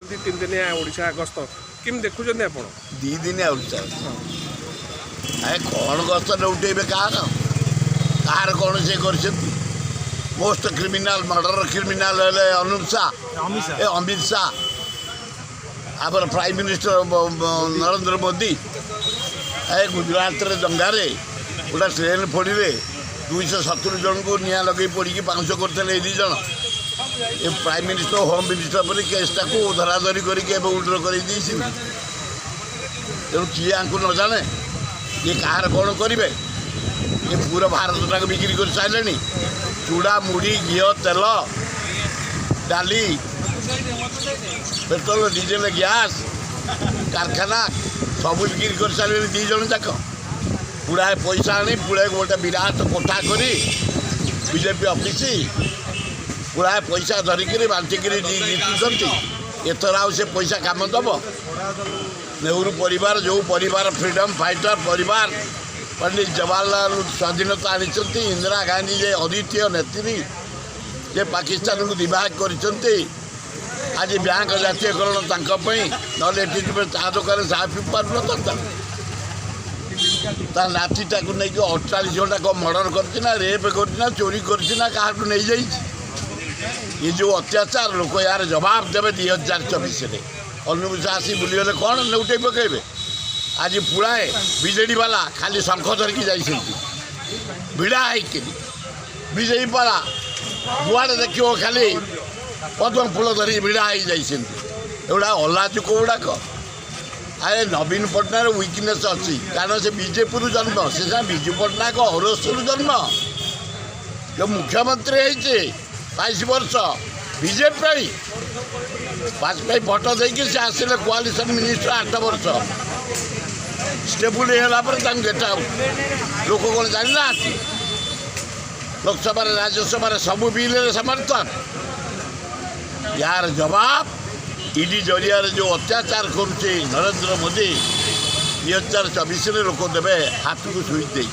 तीन दिनिया ओडिशा गस्त किम देखुଛନ୍ତି ଆପଣ? 2 दिनिया ओडिशा आए कौन गस्त उठेबे कहार कौन से करछथि most criminal murder criminal Anup Shah Amit Shah आपर प्राइम मिनिस्टर नरेंद्र मोदी ए गुजरात दंगारे गोटा ट्रेन फोड़े 270 जन को निया लगे पोड़ी 500 करते 2 जन ये प्राइम मिनिस्टर होम मिनिस्टर पर केसटा को धराधरी करके उल्टर कर तेणु किए आपको न जाने ये कहार कौन करेंगे ये पूरा भारत टाक बिक्री कर सारे चूड़ा मुड़ी घी तेल डाली पेट्रोल डीजेल गैस कारखाना सब बिक्री कर सारे 2 जन जाक गुड़ाए पैसा आनी पुड़े गोटे विराट कोठा करी बीजेपी ऑफिस गुड़ाए पैसा धरिक बांटिक जीतुंट एथर आउ से पैसा काम दब नेहरू परिवार जो परिवार फ्रीडम फाइटर परिवार पंडित जवाहरलाल स्वाधीनता आनी इंदिरा गांधी जे अद्वितीय नेत्री जे पाकिस्तान को दिवाह कर आज बैंक जातीयकरण ना चा दुकान चाह पी पार ता नातीटा को नहीं 48 घंटा को मर्डर करना रेप करना चोरी करना क्या नहीं जाइए ये जो अत्याचार लोक यार जवाब देवे 2024 अनुप आसी बुलीगले कौन उठे पकेबे आज पुड़ाए बीजेडी वाला खाली शंख धरिकी जाइए भिड़ा है बीजेपी वाला गुआड़े देखो खाली पद्म फूल धरिकी भिड़ा हो जाइए अलाचुक गुड़ाक अरे नवीन पट्टनायक वीकनेस अच्छी कारण से बीजेपी जन्म से विजु पट्टनायक औरसर जन्म जो मुख्यमंत्री है 22 वर्ष बीजेपी वाजपेयी भोट देकी से आसिले कोआलिशन मिनिस्टर 8 वर्ष स्टेबुल है गेट आउट लोक कौन जाना लोकसभा राज्यसभा सब बिल समर्थन यार जवाब ईडी जरिया जो अत्याचार करुचे नरेंद्र मोदी 2024 लोक देवे हाथ को सुई दे।